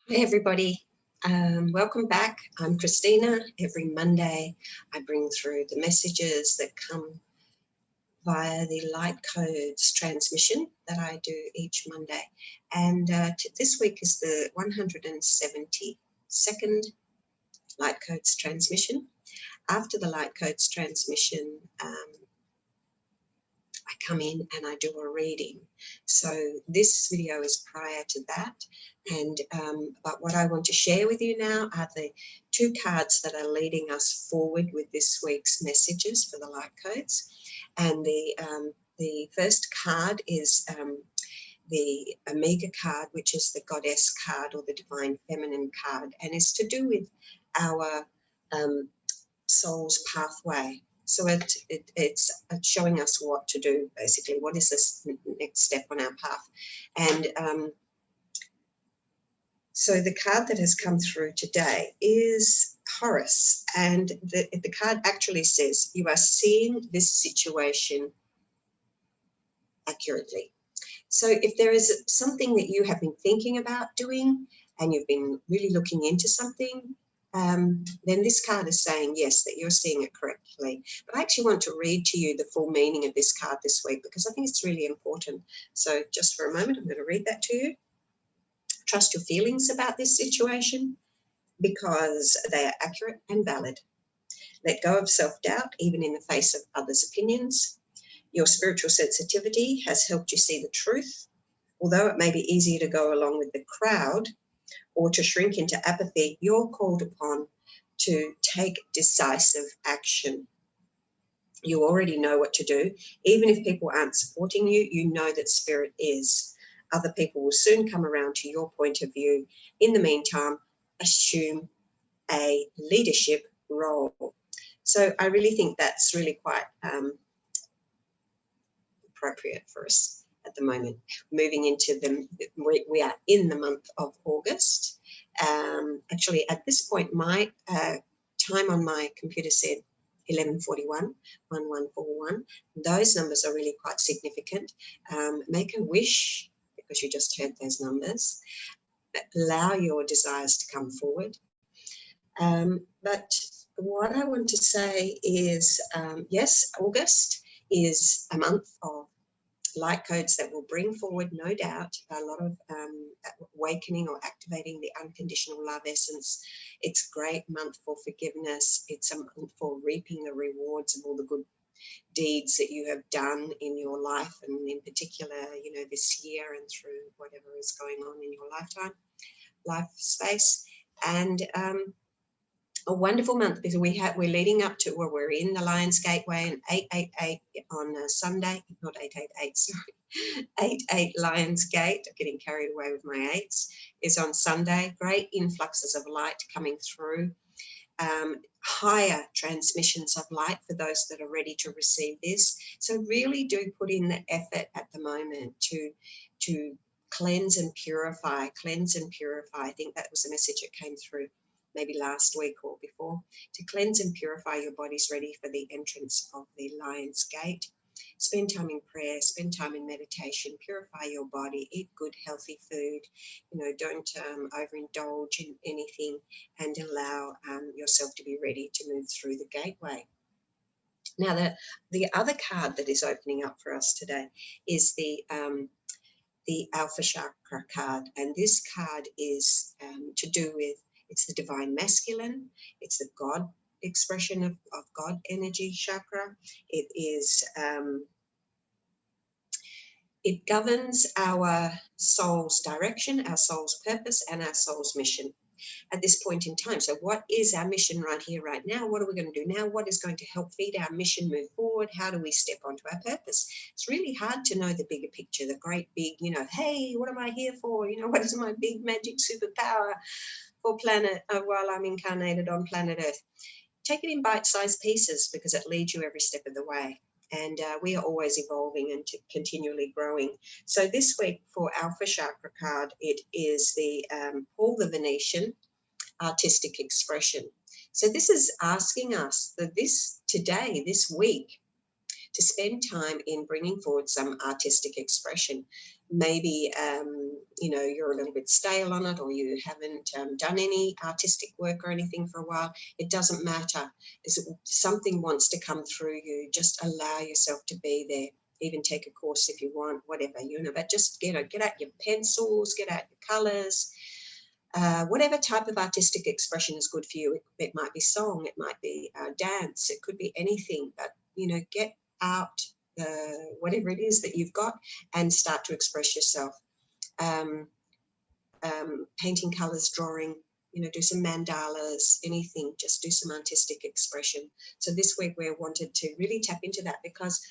Hi everybody, welcome back. I'm Christina. Every Monday I bring through the messages that come via the light codes transmission that I do each Monday. And this week is the 172nd light codes transmission. After the light codes transmission, I come in and I do a reading. So this video is prior to that. And but what I want to share with you now are the two cards that are leading us forward with this week's messages for the light codes. And the first card is the Omega card, which is the Goddess card or the Divine Feminine card, and it's to do with our soul's pathway. So it's showing us what to do, basically. What is this next step on our path? And so the card that has come through today is Horus. And the card actually says, you are seeing this situation accurately. So if there is something that you have been thinking about doing and you've been really looking into something, then this card is saying, yes, that you're seeing it correctly. But I actually want to read to you the full meaning of this card this week because I think it's really important. So just for a moment, I'm going to read that to you. Trust your feelings about this situation because they are accurate and valid. Let go of self-doubt, even in the face of others' opinions. Your spiritual sensitivity has helped you see the truth. Although it may be easier to go along with the crowd or to shrink into apathy, you're called upon to take decisive action. You already know what to do. Even if people aren't supporting you, you know that spirit is. Other people will soon come around to your point of view. In the meantime, assume a leadership role. So I really think that's really quite appropriate for us at the moment. Moving into we are in the month of August. Actually, at this point, my time on my computer said 11:41, 1141. Those numbers are really quite significant. Make a wish because you just heard those numbers. Allow your desires to come forward. But what I want to say is, yes, August is a month of light codes that will bring forward, no doubt, a lot of awakening or activating the unconditional love essence. It's a great month for forgiveness. It's a month for reaping the rewards of all the good deeds that you have done in your life, and in particular, you know, this year and through whatever is going on in your life space. And a wonderful month because we're leading up to, well, we're in the Lion's Gateway, and 888 on a Sunday, not 888, sorry, 88 Lion's Gate, getting carried away with my eights, is on Sunday. Great influxes of light coming through, higher transmissions of light for those that are ready to receive this. So really do put in the effort at the moment to cleanse and purify. I think that was the message that came through maybe last week or before, to cleanse and purify your bodies ready for the entrance of the Lion's Gate. Spend time in prayer, spend time in meditation, purify your body, eat good, healthy food, you know, don't overindulge in anything, and allow yourself to be ready to move through the gateway. Now, the other card that is opening up for us today is the Alpha Chakra card, and this card is to do with, it's the Divine Masculine, it's the God expression of God energy chakra. It is, it governs our soul's direction, our soul's purpose, and our soul's mission at this point in time. So what is our mission right here, right now? What are we going to do now? What is going to help feed our mission move forward? How do we step onto our purpose? It's really hard to know the bigger picture, the great big, you know, hey, what am I here for? You know, what is my big magic superpower for planet while I'm incarnated on planet Earth? Take it in bite-sized pieces because it leads you every step of the way. And we are always evolving and continually growing. So this week for Alpha Chakra card, it is the Paul the Venetian artistic expression. So this is asking us that this week, to spend time in bringing forward some artistic expression. Maybe, you know, you're a little bit stale on it, or you haven't done any artistic work or anything for a while. It doesn't matter. If something wants to come through you, just allow yourself to be there. Even take a course if you want, whatever, you know, but just, you know, get out your pencils, get out your colors. Whatever type of artistic expression is good for you. It might be song, it might be dance, it could be anything, but, you know, get out whatever it is that you've got and start to express yourself. Painting colors, drawing, you know, do some mandalas, anything, just do some artistic expression. So this week we wanted to really tap into that, because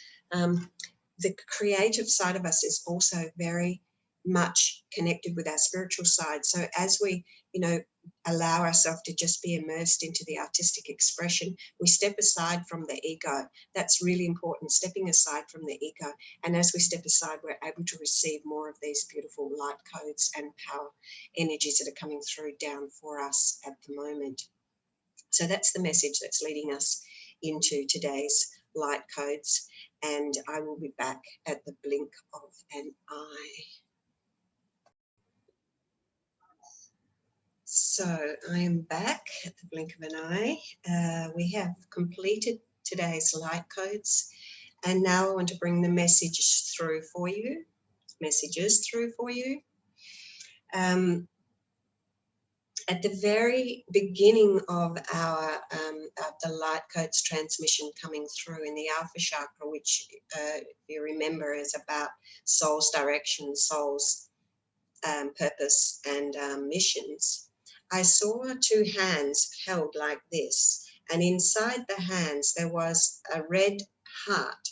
the creative side of us is also very much connected with our spiritual side. So as we, you know, allow ourselves to just be immersed into the artistic expression, we step aside from the ego. That's really important, stepping aside from the ego. And as we step aside, we're able to receive more of these beautiful light codes and power energies that are coming through down for us at the moment. So that's the message that's leading us into today's light codes. And I will be back at the blink of an eye. So I am back at the blink of an eye. We have completed today's light codes, and now I want to bring the messages through for you. At the very beginning of our the light codes transmission coming through in the Alpha Chakra, which if you remember is about soul's direction, soul's purpose and missions, I saw two hands held like this, and inside the hands there was a red heart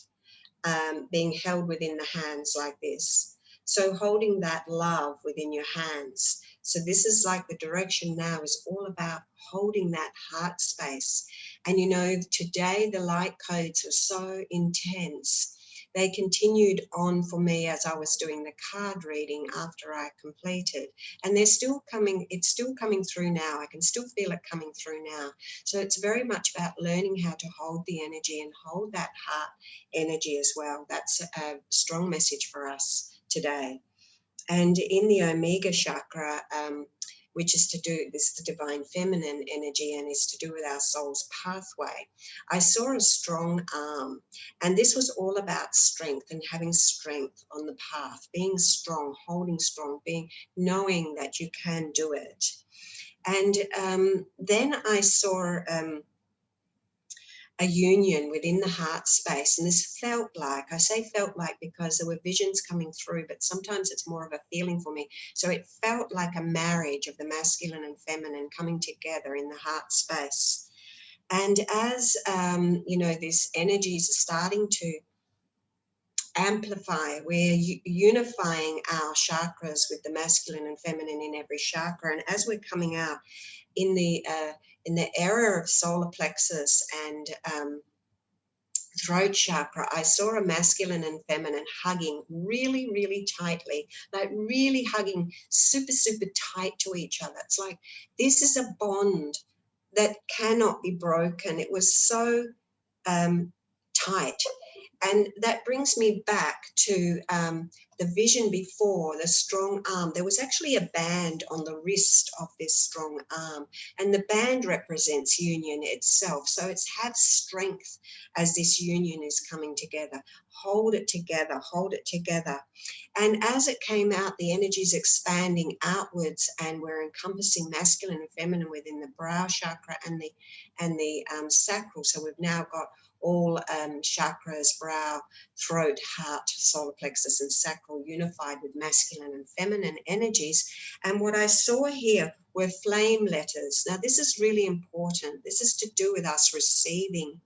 being held within the hands like this. So holding that love within your hands. So this is like the direction now is all about holding that heart space. And you know, today the light codes were so intense. They continued on for me as I was doing the card reading after I completed. And they're still coming, it's still coming through now. I can still feel it coming through now. So it's very much about learning how to hold the energy and hold that heart energy as well. That's a strong message for us today. And in the Omega chakra, which is to do with the divine feminine energy and is to do with our soul's pathway, I saw a strong arm, and this was all about strength and having strength on the path, being strong, holding strong, knowing that you can do it. And then I saw a union within the heart space. And this felt like, I say felt like because there were visions coming through, but sometimes it's more of a feeling for me. So it felt like a marriage of the masculine and feminine coming together in the heart space. And as, you know, these energies are starting to amplify, we're unifying our chakras with the masculine and feminine in every chakra. And as we're coming out in the area of solar plexus and throat chakra, I saw a masculine and feminine hugging really, really tightly, like really hugging super, super tight to each other. It's like this is a bond that cannot be broken. It was so tight. And that brings me back to the vision before, the strong arm. There was actually a band on the wrist of this strong arm, and the band represents union itself. So it's have strength as this union is coming together. Hold it together, hold it together. And as it came out, the energy is expanding outwards, and we're encompassing masculine and feminine within the brow chakra and the sacral. So we've now got all chakras, brow, throat, heart, solar plexus and sacral unified with masculine and feminine energies. And what I saw here were flame letters. Now this is really important. This is to do with us receiving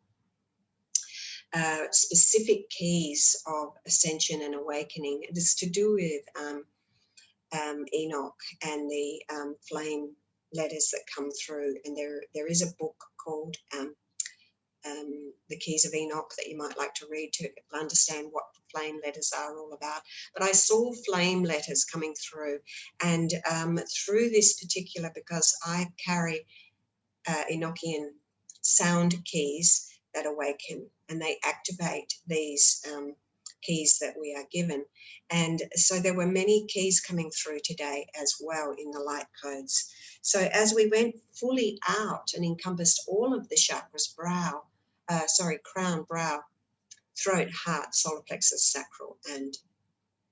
specific keys of ascension and awakening. It is to do with Enoch and the flame letters that come through. And there is a book called The Keys of Enoch that you might like to read to understand what flame letters are all about. But I saw flame letters coming through, and through this particular, because I carry Enochian sound keys, that awaken, and they activate these keys that we are given. And so there were many keys coming through today as well in the light codes. So as we went fully out and encompassed all of the chakras, crown, brow, throat, heart, solar plexus, sacral, and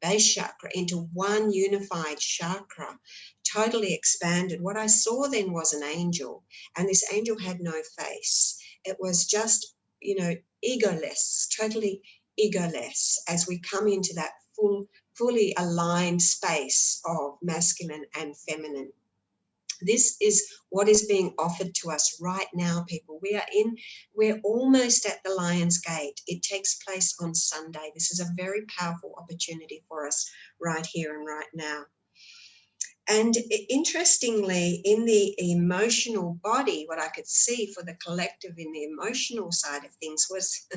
base chakra into one unified chakra, totally expanded. What I saw then was an angel, and this angel had no face. It was just, egoless, totally egoless, as we come into that fully aligned space of masculine and feminine. This is what is being offered to us right now, people. We're almost at the Lion's Gate. It takes place on Sunday. This is a very powerful opportunity for us right here and right now. And interestingly, in the emotional body, what I could see for the collective in the emotional side of things was,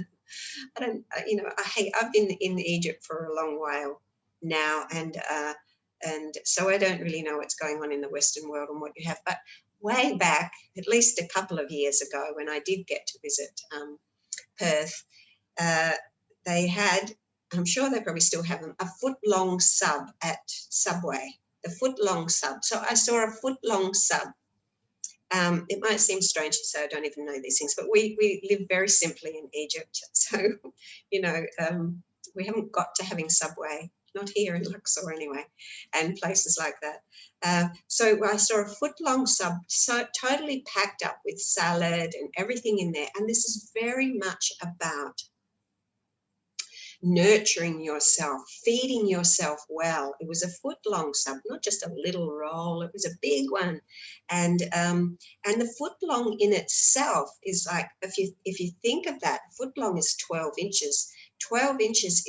I've been in Egypt for a long while now, and so I don't really know what's going on in the Western world and what you have. But way back, at least a couple of years ago, when I did get to visit Perth, they had, I'm sure they probably still have them, a foot-long sub at Subway, the foot-long sub. So I saw a foot-long sub. It might seem strange to say I don't even know these things, but we live very simply in Egypt. So, we haven't got to having Subway, not here in Luxor anyway, and places like that. So I saw a foot-long sub, so totally packed up with salad and everything in there. And this is very much about nurturing yourself, feeding yourself well. It was a foot-long sub, not just a little roll. It was a big one, and the foot-long in itself is like, if you think of that, foot-long is 12 inches. 12 inches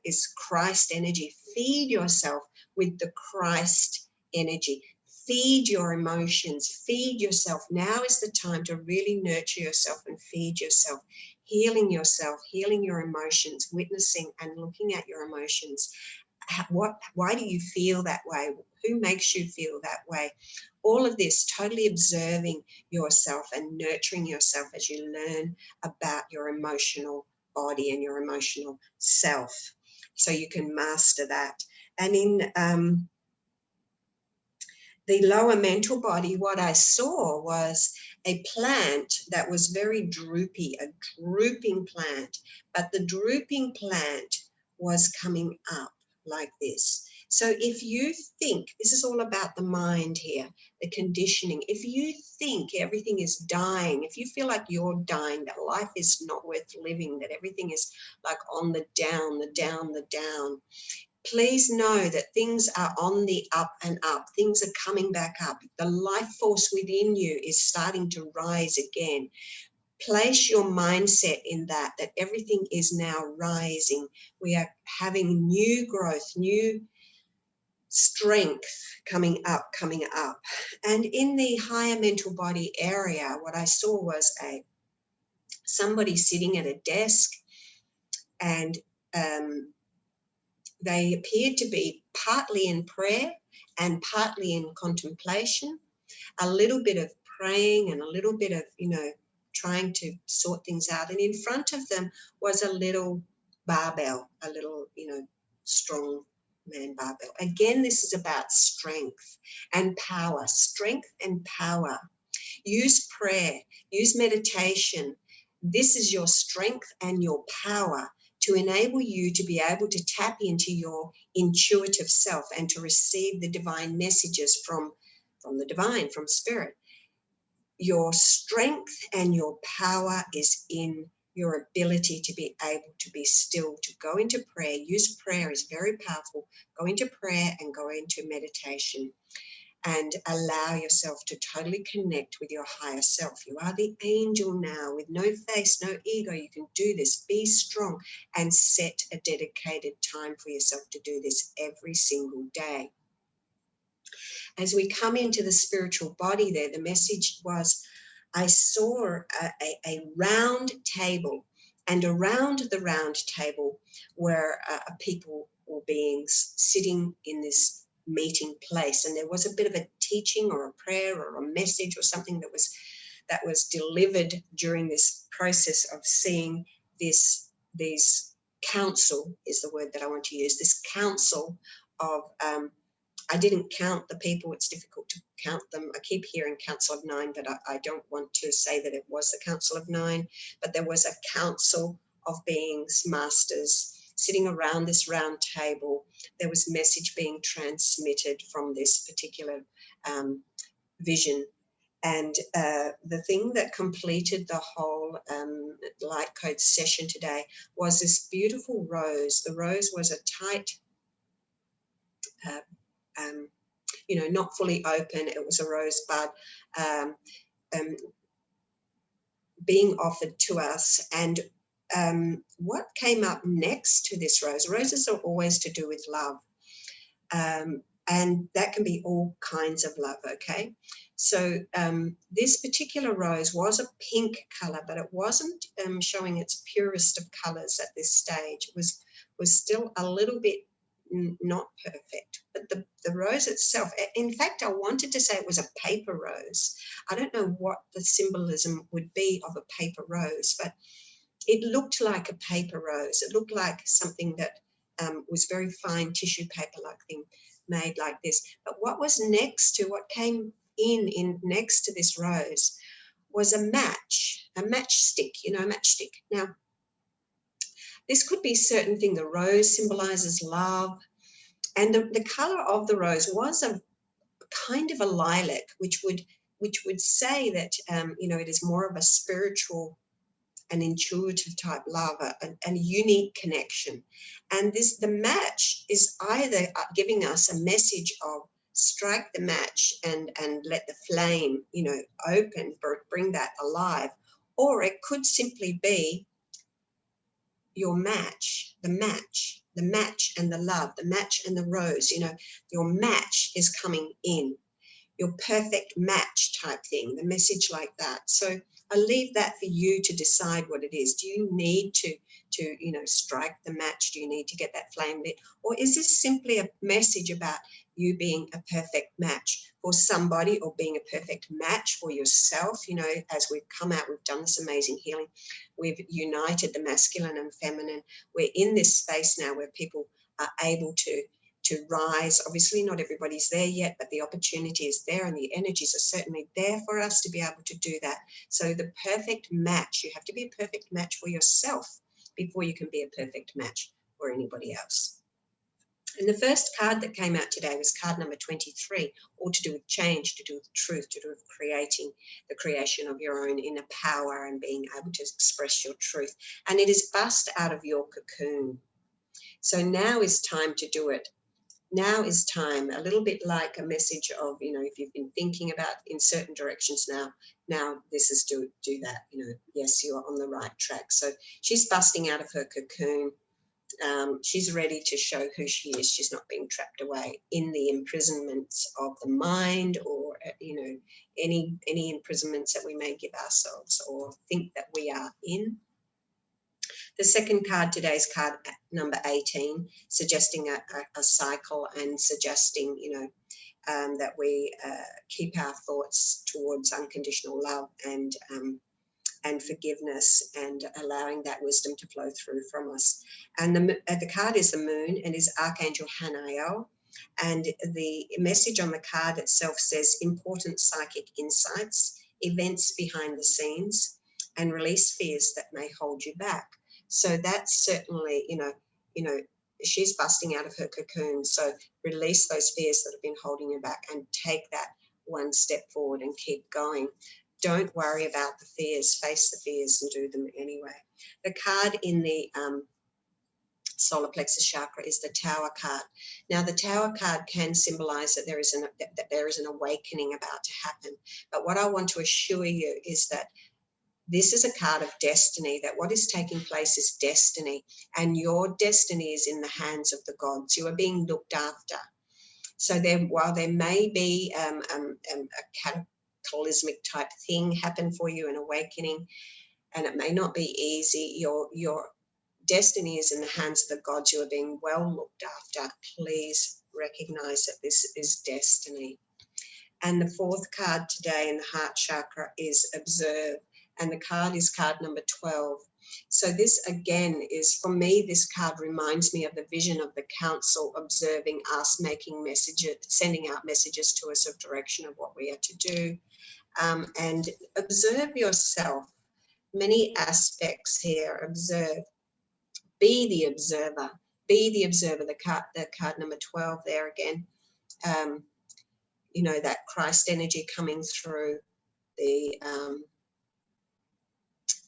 is Christ energy. Feed yourself with the Christ energy. Feed your emotions. Feed yourself. Now is the time to really nurture yourself and feed yourself. Healing yourself, healing your emotions, witnessing and looking at your emotions. Why do you feel that way? Who makes you feel that way? All of this, totally observing yourself and nurturing yourself as you learn about your emotional body and your emotional self, so you can master that. And in the lower mental body, what I saw was a plant that was very droopy, a drooping plant, but the drooping plant was coming up like this. So if you think, this is all about the mind here, the conditioning, if you think everything is dying, if you feel like you're dying, that life is not worth living, that everything is like on the down, please know that things are on the up and up. Things are coming back up. The life force within you is starting to rise again. Place your mindset in that everything is now rising. We are having new growth, new strength coming up. And in the higher mental body area, what I saw was somebody sitting at a desk, and they appeared to be partly in prayer and partly in contemplation, a little bit of praying and a little bit of, trying to sort things out. And in front of them was a little barbell, a little, strong man barbell. Again, this is about strength and power, Use prayer, use meditation. This is your strength and your power to enable you to be able to tap into your intuitive self and to receive the divine messages from the divine, from spirit. Your strength and your power is in your ability to be able to be still, to go into prayer. Use prayer is very powerful. Go into prayer and go into meditation and allow yourself to totally connect with your higher self. You are the angel now with no face, no ego. You can do this. Be strong and set a dedicated time for yourself to do this every single day. As we come into the spiritual body there, the message was, I saw a round table, and around the round table were people or beings sitting in this meeting place, and there was a bit of a teaching or a prayer or a message or something that was that was delivered during this process of seeing these council is the word that I want to use, this council of, I didn't count the people, it's difficult to count them. I keep hearing Council of Nine, but I don't want to say that it was the Council of Nine, but there was a council of beings, masters, sitting around this round table. There was message being transmitted from this particular vision. And the thing that completed the whole light code session today was this beautiful rose. The rose was a tight, not fully open. It was a rosebud being offered to us. And what came up next to this rose? Roses are always to do with love. And that can be all kinds of love, okay? So this particular rose was a pink colour, but it wasn't showing its purest of colours at this stage. It was still a little bit not perfect. But the rose itself, in fact, I wanted to say it was a paper rose. I don't know what the symbolism would be of a paper rose, but it looked like a paper rose. It looked like something that was very fine tissue paper-like thing made like this. But what was next to, what came in next to this rose was a matchstick, a matchstick. Now, this could be certain thing. The rose symbolizes love. And the color of the rose was a kind of a lilac, which would say that, it is more of a spiritual an intuitive type love, a unique connection. And the match is either giving us a message of strike the match and let the flame, open, bring that alive. Or it could simply be your match, the match and the love, the match and the rose, your match is coming in, your perfect match type thing, the message like that. So I leave that for you to decide what it is. Do you need to strike the match? Do you need to get that flame lit? Or is this simply a message about you being a perfect match for somebody, or being a perfect match for yourself? As we've come out, we've done this amazing healing. We've united the masculine and feminine. We're in this space now where people are able to rise. Obviously, not everybody's there yet, but the opportunity is there and the energies are certainly there for us to be able to do that. So the perfect match, you have to be a perfect match for yourself before you can be a perfect match for anybody else. And the first card that came out today was card number 23, all to do with change, to do with truth, to do with creating the creation of your own inner power and being able to express your truth. And it is bust out of your cocoon. So now is time to do it. Now is time, a little bit like a message of, if you've been thinking about in certain directions now this is do that, yes, you're on the right track. So she's busting out of her cocoon. She's ready to show who she is. She's not being trapped away in the imprisonments of the mind, or, any imprisonments that we may give ourselves or think that we are in. The second card today is card number 18, suggesting a cycle and suggesting, that we keep our thoughts towards unconditional love and forgiveness, and allowing that wisdom to flow through from us. And the card is the moon and is Archangel Hanael. And the message on the card itself says important psychic insights, events behind the scenes, and release fears that may hold you back. So that's certainly, she's busting out of her cocoon. So release those fears that have been holding you back and take that one step forward and keep going. Don't worry about the fears, face the fears and do them anyway. The card in the solar plexus chakra is the Tower card. Now, the Tower card can symbolize that there is an awakening about to happen. But what I want to assure you is that this is a card of destiny, that what is taking place is destiny, and your destiny is in the hands of the gods. You are being looked after. So while there may be a cataclysmic type thing happen for you, an awakening, and it may not be easy, your destiny is in the hands of the gods. You are being well looked after. Please recognize that this is destiny. And the fourth card today in the heart chakra is observe. And the card is card number 12. So this again is, for me, this card reminds me of the vision of the council observing us, making messages, sending out messages to us of direction of what we are to do. And observe yourself. Many aspects here. Observe. Be the observer. Be the observer. The card number 12 there again. You know, that Christ energy coming through, the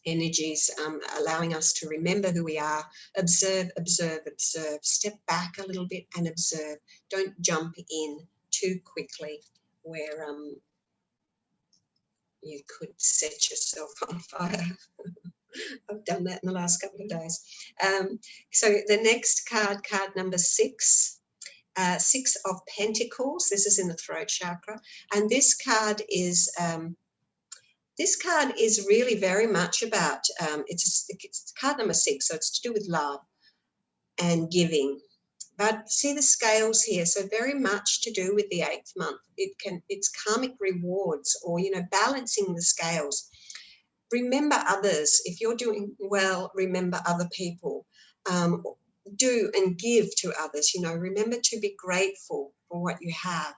energies allowing us to remember who we are. Observe, observe, observe. Step back a little bit and observe. Don't jump in too quickly where you could set yourself on fire. I've done that in the last couple of days. So the next card, card number 6, 6 of Pentacles. This is in the throat chakra. And this card is really very much about, it's card number 6, so it's to do with love and giving. But see the scales here, so very much to do with the 8th month. It's karmic rewards, or, you know, balancing the scales. Remember others. If you're doing well, remember other people. Do and give to others. You know, remember to be grateful for what you have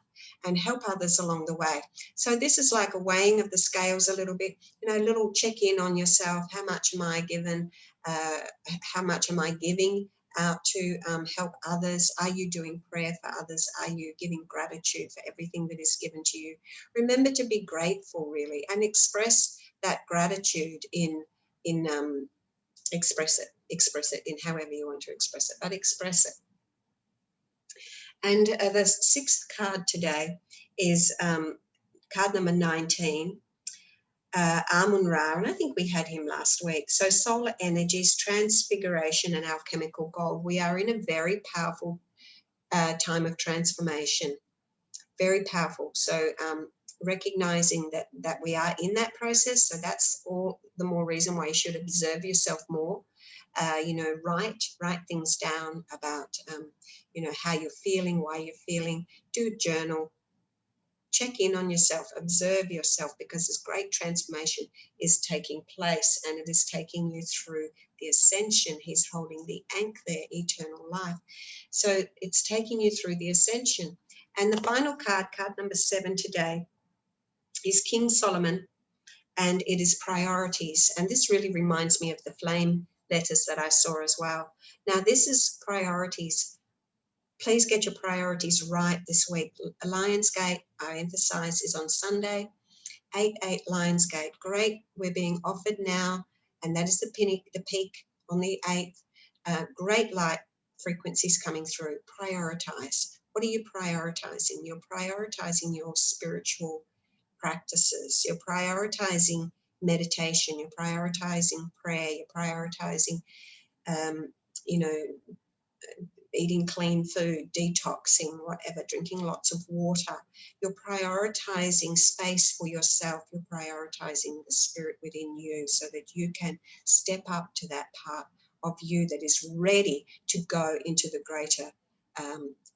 and help others along the way. So this is like a weighing of the scales a little bit, you know, a little check-in on yourself. How much am I given? How much am I giving out to help others? Are you doing prayer for others? Are you giving gratitude for everything that is given to you? Remember to be grateful, really, and express that gratitude in express it in however you want to express it, but express it. And the 6th card today is card number 19, Amun-Ra, and I think we had him last week. So solar energies, transfiguration and alchemical gold. We are in a very powerful time of transformation, very powerful. So recognizing that we are in that process, so that's all the more reason why you should observe yourself more. You know, write things down about you know, how you're feeling, why you're feeling. Do a journal. Check in on yourself, observe yourself, because this great transformation is taking place, and it is taking you through the ascension. He's holding the ankh there, eternal life. So it's taking you through the ascension. And the final card, card number 7 today, is King Solomon, and it is priorities. And this really reminds me of the flame letters that I saw as well. Now, this is priorities. Please get your priorities right this week. Lionsgate, I emphasize, is on Sunday. 8/8 Lionsgate. Great. We're being offered now, and that is the peak on the 8th. Great light frequencies coming through. Prioritize. What are you prioritizing? You're prioritizing your spiritual practices. You're prioritizing meditation. You're prioritizing prayer. You're prioritizing, you know, eating clean food, detoxing, whatever, drinking lots of water. You're prioritizing space for yourself. You're prioritizing the spirit within you so that you can step up to that part of you that is ready to go into the greater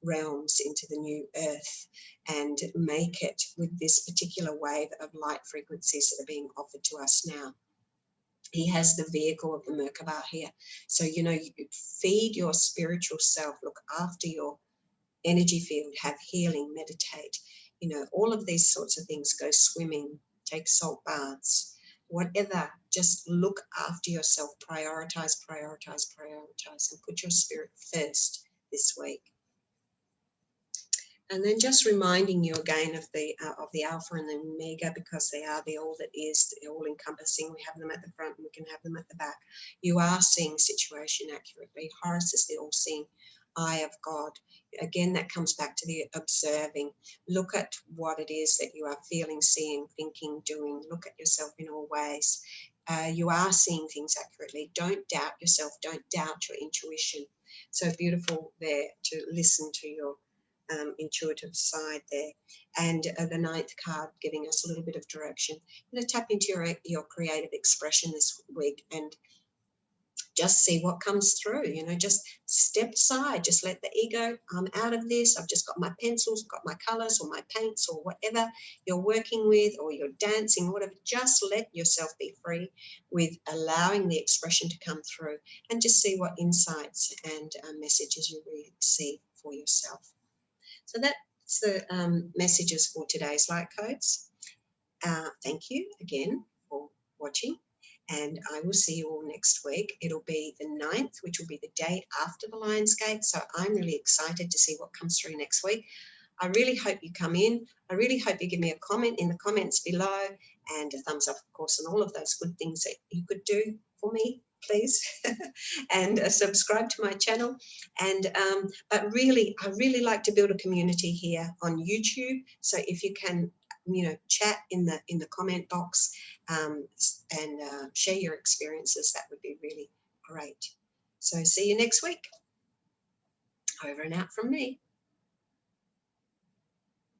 realms, into the new earth, and make it with this particular wave of light frequencies that are being offered to us now. He has the vehicle of the Merkaba here. So, you know, you feed your spiritual self, look after your energy field, have healing, meditate, you know, all of these sorts of things. Go swimming, take salt baths, whatever. Just look after yourself, prioritize, and put your spirit first this week. And then just reminding you again of the Alpha and the Omega, because they are the all that is, the all-encompassing. We have them at the front and we can have them at the back. You are seeing situation accurately. Horus is the all-seeing eye of God. Again, that comes back to the observing. Look at what it is that you are feeling, seeing, thinking, doing. Look at yourself in all ways. You are seeing things accurately. Don't doubt yourself. Don't doubt your intuition. So beautiful there to listen to your intuitive side there. And the 9th card giving us a little bit of direction. You know, tap into your creative expression this week and just see what comes through, you know, just step aside, just let the ego, I'm out of this, I've just got my pencils, got my colors or my paints or whatever you're working with, or you're dancing or whatever, just let yourself be free with allowing the expression to come through, and just see what insights and messages you receive for yourself. So that's the messages for today's light codes. Thank you again for watching, and I will see you all next week. It'll be the 9th, which will be the day after the Lion's Gate, so I'm really excited to see what comes through next week. I really hope you come in. I really hope you give me a comment in the comments below, and a thumbs up, of course, and all of those good things that you could do for me, please. And subscribe to my channel. And but really, I really like to build a community here on YouTube. So if you can, you know, chat in the comment box and share your experiences, that would be really great. So see you next week. Over and out from me.